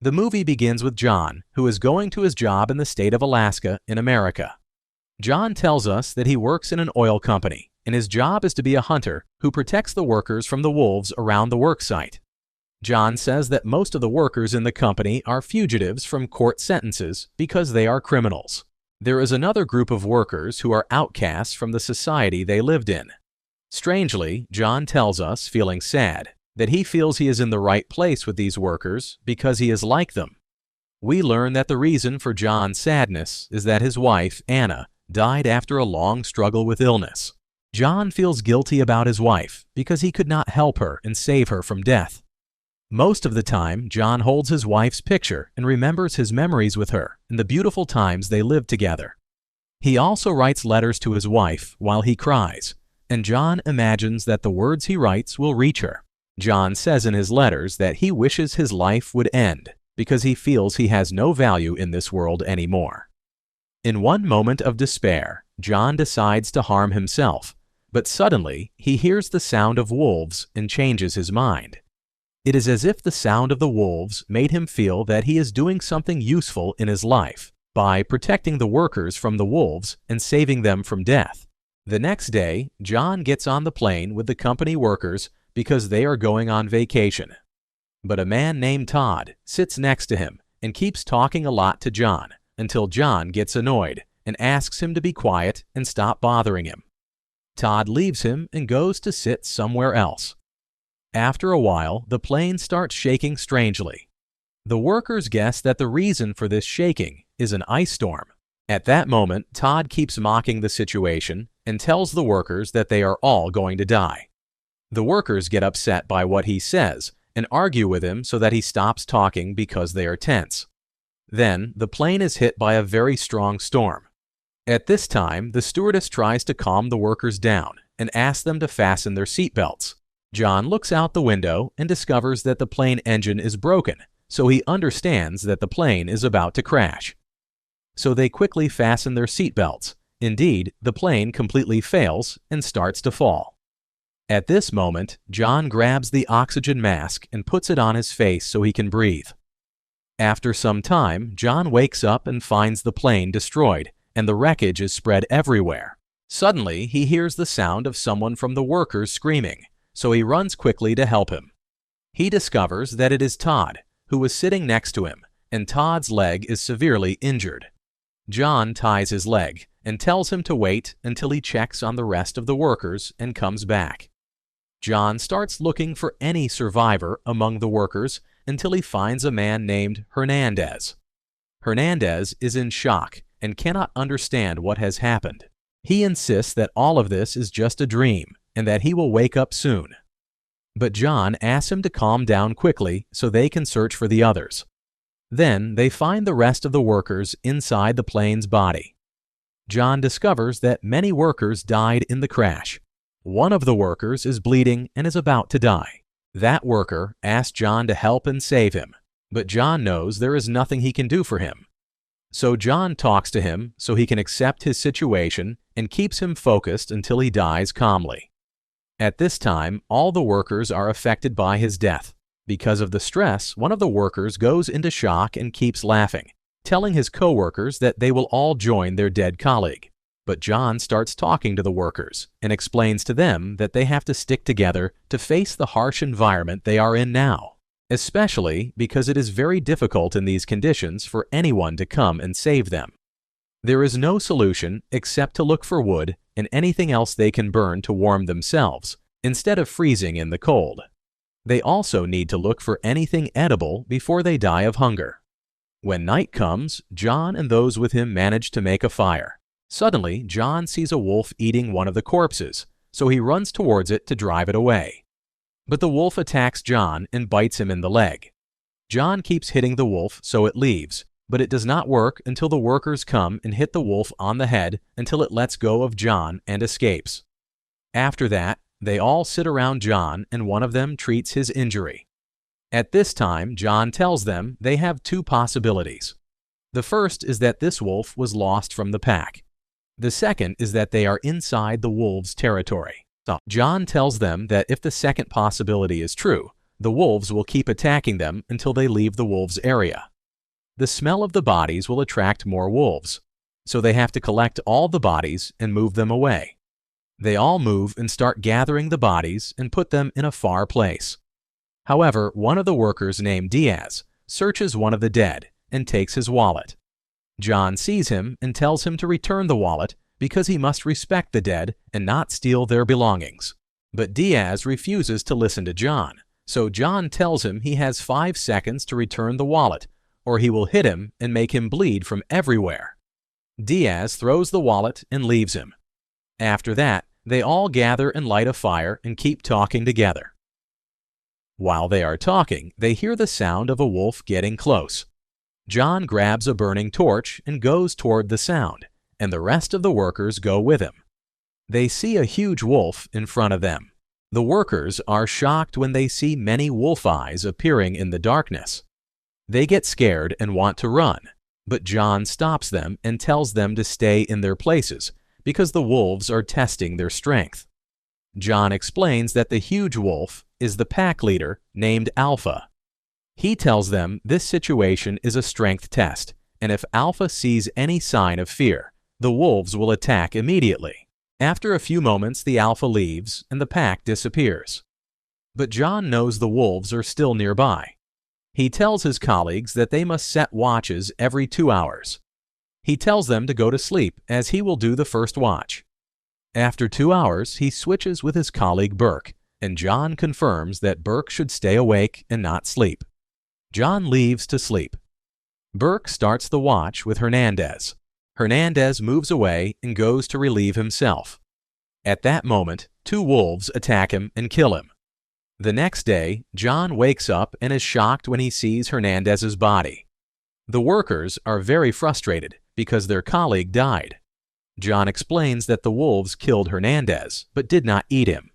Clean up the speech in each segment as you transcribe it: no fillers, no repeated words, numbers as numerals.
The movie begins with John, who is going to his job in the state of Alaska in America. John tells us that he works in an oil company, and his job is to be a hunter who protects the workers from the wolves around the work site. John says that most of the workers in the company are fugitives from court sentences because they are criminals. There is another group of workers who are outcasts from the society they lived in. Strangely, John tells us, feeling sad, that he feels he is in the right place with these workers because he is like them. We learn that the reason for John's sadness is that his wife, Anna, died after a long struggle with illness. John feels guilty about his wife because he could not help her and save her from death. Most of the time, John holds his wife's picture and remembers his memories with her and the beautiful times they lived together. He also writes letters to his wife while he cries, and John imagines that the words he writes will reach her. John says in his letters that he wishes his life would end because he feels he has no value in this world anymore. In one moment of despair, John decides to harm himself, but suddenly he hears the sound of wolves and changes his mind. It is as if the sound of the wolves made him feel that he is doing something useful in his life by protecting the workers from the wolves and saving them from death. The next day, John gets on the plane with the company workers because they are going on vacation. But a man named Todd sits next to him and keeps talking a lot to John until John gets annoyed and asks him to be quiet and stop bothering him. Todd leaves him and goes to sit somewhere else. After a while, the plane starts shaking strangely. The workers guess that the reason for this shaking is an ice storm. At that moment, Todd keeps mocking the situation and tells the workers that they are all going to die. The workers get upset by what he says and argue with him so that he stops talking because they are tense. Then, the plane is hit by a very strong storm. At this time, the stewardess tries to calm the workers down and asks them to fasten their seatbelts. John looks out the window and discovers that the plane engine is broken, so he understands that the plane is about to crash. So they quickly fasten their seatbelts. Indeed, the plane completely fails and starts to fall. At this moment, John grabs the oxygen mask and puts it on his face so he can breathe. After some time, John wakes up and finds the plane destroyed, and the wreckage is spread everywhere. Suddenly, he hears the sound of someone from the workers screaming, so he runs quickly to help him. He discovers that it is Todd, who was sitting next to him, and Todd's leg is severely injured. John ties his leg and tells him to wait until he checks on the rest of the workers and comes back. John starts looking for any survivor among the workers until he finds a man named Hernandez. Hernandez is in shock and cannot understand what has happened. He insists that all of this is just a dream and that he will wake up soon. But John asks him to calm down quickly so they can search for the others. Then they find the rest of the workers inside the plane's body. John discovers that many workers died in the crash. One of the workers is bleeding and is about to die. That worker asks John to help and save him, but John knows there is nothing he can do for him. So John talks to him so he can accept his situation and keeps him focused until he dies calmly. At this time, all the workers are affected by his death. Because of the stress, one of the workers goes into shock and keeps laughing, telling his co-workers that they will all join their dead colleague. But John starts talking to the workers and explains to them that they have to stick together to face the harsh environment they are in now, especially because it is very difficult in these conditions for anyone to come and save them. There is no solution except to look for wood and anything else they can burn to warm themselves, instead of freezing in the cold. They also need to look for anything edible before they die of hunger. When night comes, John and those with him manage to make a fire. Suddenly, John sees a wolf eating one of the corpses, so he runs towards it to drive it away. But the wolf attacks John and bites him in the leg. John keeps hitting the wolf so it leaves, but it does not work until the workers come and hit the wolf on the head until it lets go of John and escapes. After that, they all sit around John and one of them treats his injury. At this time, John tells them they have two possibilities. The first is that this wolf was lost from the pack. The second is that they are inside the wolves' territory. So John tells them that if the second possibility is true, the wolves will keep attacking them until they leave the wolves' area. The smell of the bodies will attract more wolves, so they have to collect all the bodies and move them away. They all move and start gathering the bodies and put them in a far place. However, one of the workers named Diaz searches one of the dead and takes his wallet. John sees him and tells him to return the wallet because he must respect the dead and not steal their belongings. But Diaz refuses to listen to John, so John tells him he has 5 seconds to return the wallet, or he will hit him and make him bleed from everywhere. Diaz throws the wallet and leaves him. After that, they all gather and light a fire and keep talking together. While they are talking, they hear the sound of a wolf getting close. John grabs a burning torch and goes toward the sound, and the rest of the workers go with him. They see a huge wolf in front of them. The workers are shocked when they see many wolf eyes appearing in the darkness. They get scared and want to run, but John stops them and tells them to stay in their places because the wolves are testing their strength. John explains that the huge wolf is the pack leader named Alpha. He tells them this situation is a strength test, and if Alpha sees any sign of fear, the wolves will attack immediately. After a few moments, the Alpha leaves and the pack disappears. But John knows the wolves are still nearby. He tells his colleagues that they must set watches every 2 hours. He tells them to go to sleep as he will do the first watch. After 2 hours, he switches with his colleague Burke, and John confirms that Burke should stay awake and not sleep. John leaves to sleep. Burke starts the watch with Hernandez. Hernandez moves away and goes to relieve himself. At that moment, 2 wolves attack him and kill him. The next day, John wakes up and is shocked when he sees Hernandez's body. The workers are very frustrated because their colleague died. John explains that the wolves killed Hernandez but did not eat him.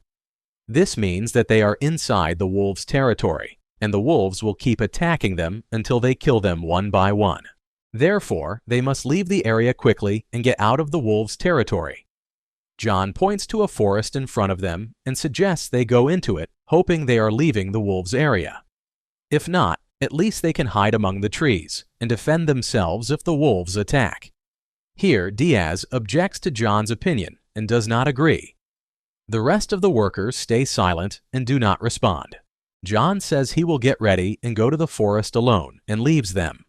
This means that they are inside the wolves' territory, and the wolves will keep attacking them until they kill them one by one. Therefore, they must leave the area quickly and get out of the wolves' territory. John points to a forest in front of them and suggests they go into it, hoping they are leaving the wolves' area. If not, at least they can hide among the trees and defend themselves if the wolves attack. Here, Diaz objects to John's opinion and does not agree. The rest of the workers stay silent and do not respond. John says he will get ready and go to the forest alone and leaves them.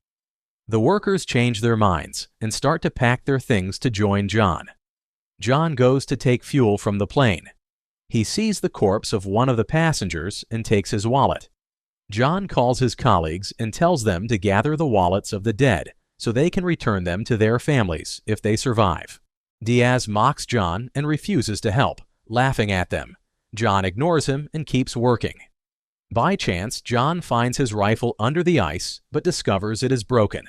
The workers change their minds and start to pack their things to join John. John goes to take fuel from the plane. He sees the corpse of one of the passengers and takes his wallet. John calls his colleagues and tells them to gather the wallets of the dead so they can return them to their families if they survive. Diaz mocks John and refuses to help, laughing at them. John ignores him and keeps working. By chance, John finds his rifle under the ice but discovers it is broken.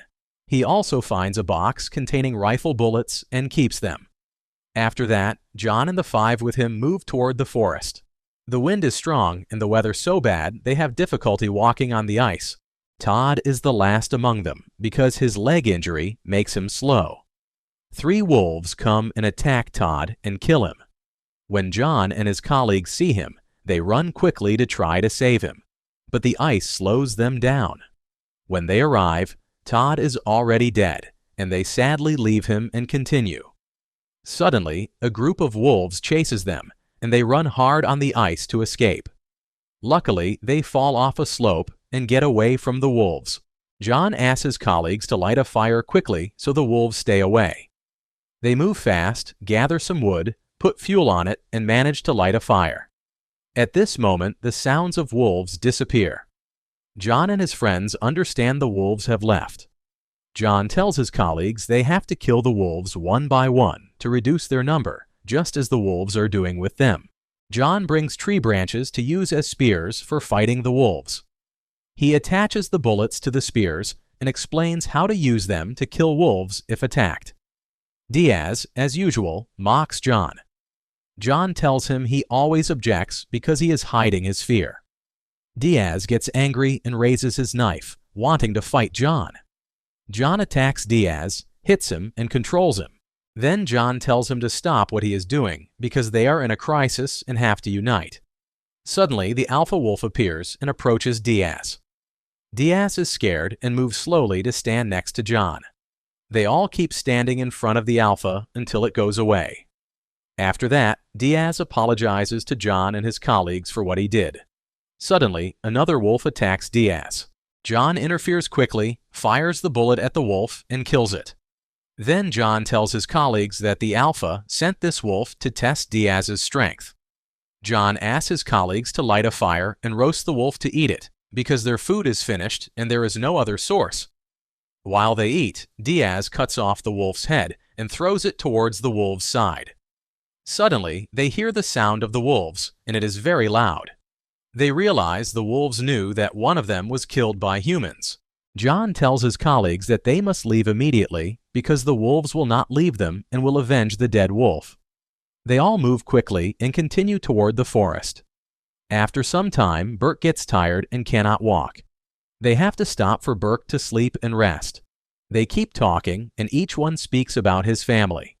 He also finds a box containing rifle bullets and keeps them. After that, John and the 5 with him move toward the forest. The wind is strong and the weather so bad they have difficulty walking on the ice. Todd is the last among them because his leg injury makes him slow. 3 wolves come and attack Todd and kill him. When John and his colleagues see him, they run quickly to try to save him, but the ice slows them down. When they arrive, Todd is already dead, and they sadly leave him and continue. Suddenly, a group of wolves chases them, and they run hard on the ice to escape. Luckily, they fall off a slope and get away from the wolves. John asks his colleagues to light a fire quickly so the wolves stay away. They move fast, gather some wood, put fuel on it, and manage to light a fire. At this moment, the sounds of wolves disappear. John and his friends understand the wolves have left. John tells his colleagues they have to kill the wolves one by one to reduce their number, just as the wolves are doing with them. John brings tree branches to use as spears for fighting the wolves. He attaches the bullets to the spears and explains how to use them to kill wolves if attacked. Diaz, as usual, mocks John. John tells him he always objects because he is hiding his fear. Diaz gets angry and raises his knife, wanting to fight John. John attacks Diaz, hits him, and controls him. Then John tells him to stop what he is doing because they are in a crisis and have to unite. Suddenly, the alpha wolf appears and approaches Diaz. Diaz is scared and moves slowly to stand next to John. They all keep standing in front of the alpha until it goes away. After that, Diaz apologizes to John and his colleagues for what he did. Suddenly, another wolf attacks Diaz. John interferes quickly, fires the bullet at the wolf, and kills it. Then John tells his colleagues that the alpha sent this wolf to test Diaz's strength. John asks his colleagues to light a fire and roast the wolf to eat it, because their food is finished and there is no other source. While they eat, Diaz cuts off the wolf's head and throws it towards the wolves' side. Suddenly, they hear the sound of the wolves, and it is very loud. They realize the wolves knew that one of them was killed by humans. John tells his colleagues that they must leave immediately because the wolves will not leave them and will avenge the dead wolf. They all move quickly and continue toward the forest. After some time, Burke gets tired and cannot walk. They have to stop for Burke to sleep and rest. They keep talking, and each one speaks about his family.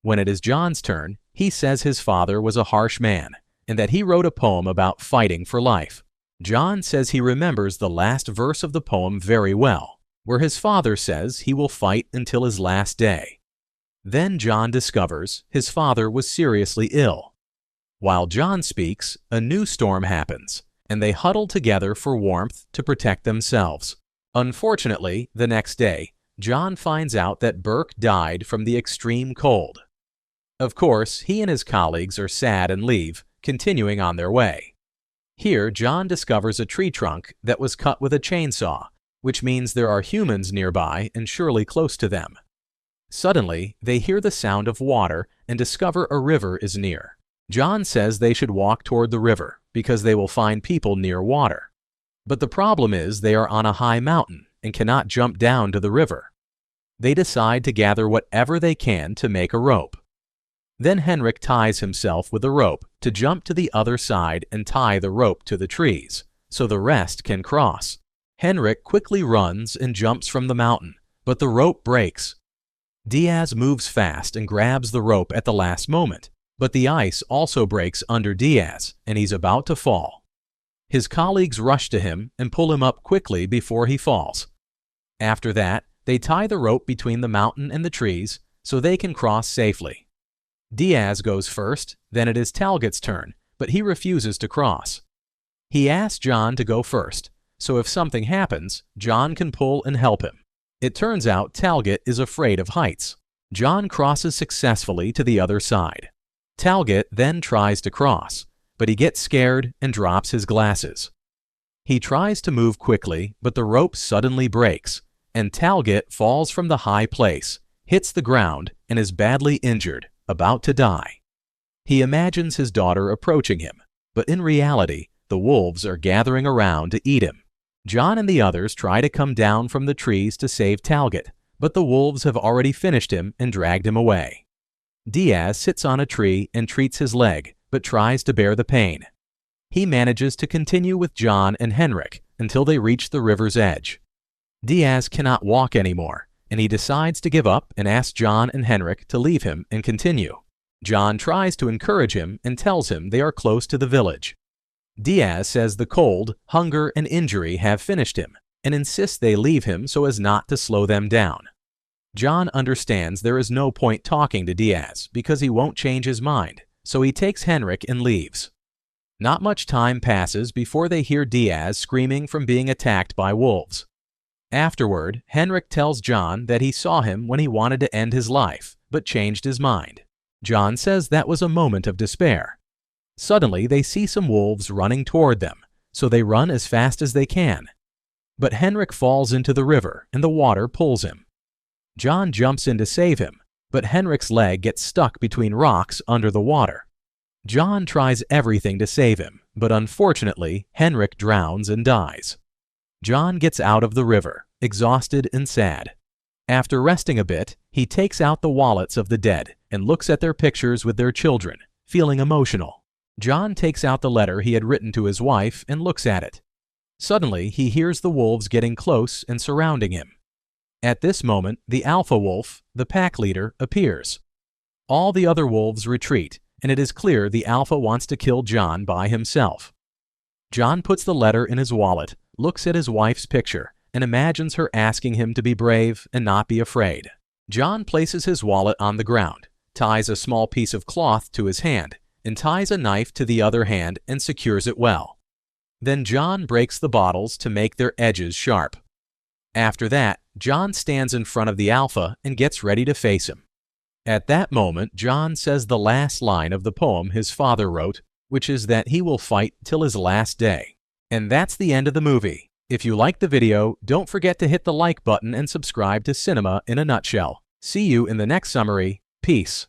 When it is John's turn, he says his father was a harsh man, and that he wrote a poem about fighting for life. John says he remembers the last verse of the poem very well, where his father says he will fight until his last day. Then John discovers his father was seriously ill. While John speaks, a new storm happens, and they huddle together for warmth to protect themselves. Unfortunately, the next day, John finds out that Burke died from the extreme cold. Of course, he and his colleagues are sad and leave, continuing on their way. Here, John discovers a tree trunk that was cut with a chainsaw, which means there are humans nearby and surely close to them. Suddenly, they hear the sound of water and discover a river is near. John says they should walk toward the river because they will find people near water. But the problem is they are on a high mountain and cannot jump down to the river. They decide to gather whatever they can to make a rope. Then Henrik ties himself with a rope to jump to the other side and tie the rope to the trees, so the rest can cross. Henrik quickly runs and jumps from the mountain, but the rope breaks. Diaz moves fast and grabs the rope at the last moment, but the ice also breaks under Diaz, and he's about to fall. His colleagues rush to him and pull him up quickly before he falls. After that, they tie the rope between the mountain and the trees so they can cross safely. Diaz goes first, then it is Talget's turn, but he refuses to cross. He asks John to go first, so if something happens, John can pull and help him. It turns out Talget is afraid of heights. John crosses successfully to the other side. Talget then tries to cross, but he gets scared and drops his glasses. He tries to move quickly, but the rope suddenly breaks, and Talget falls from the high place, hits the ground, and is badly injured, about to die. He imagines his daughter approaching him, but in reality, the wolves are gathering around to eat him. John and the others try to come down from the trees to save Talget, but the wolves have already finished him and dragged him away. Diaz sits on a tree and treats his leg, but tries to bear the pain. He manages to continue with John and Henrik until they reach the river's edge. Diaz cannot walk anymore, and he decides to give up and asks John and Henrik to leave him and continue. John tries to encourage him and tells him they are close to the village. Diaz says the cold, hunger, and injury have finished him, and insists they leave him so as not to slow them down. John understands there is no point talking to Diaz because he won't change his mind, so he takes Henrik and leaves. Not much time passes before they hear Diaz screaming from being attacked by wolves. Afterward, Henrik tells John that he saw him when he wanted to end his life, but changed his mind. John says that was a moment of despair. Suddenly, they see some wolves running toward them, so they run as fast as they can. But Henrik falls into the river, and the water pulls him. John jumps in to save him, but Henrik's leg gets stuck between rocks under the water. John tries everything to save him, but unfortunately, Henrik drowns and dies. John gets out of the river, exhausted and sad. After resting a bit, he takes out the wallets of the dead and looks at their pictures with their children, feeling emotional. John takes out the letter he had written to his wife and looks at it. Suddenly, he hears the wolves getting close and surrounding him. At this moment, the alpha wolf, the pack leader, appears. All the other wolves retreat, and it is clear the alpha wants to kill John by himself. John puts the letter in his wallet, looks at his wife's picture, and imagines her asking him to be brave and not be afraid. John places his wallet on the ground, ties a small piece of cloth to his hand, and ties a knife to the other hand and secures it well. Then John breaks the bottles to make their edges sharp. After that, John stands in front of the Alpha and gets ready to face him. At that moment, John says the last line of the poem his father wrote, which is that he will fight till his last day. And that's the end of the movie. If you liked the video, don't forget to hit the like button and subscribe to Cinema in a Nutshell. See you in the next summary. Peace.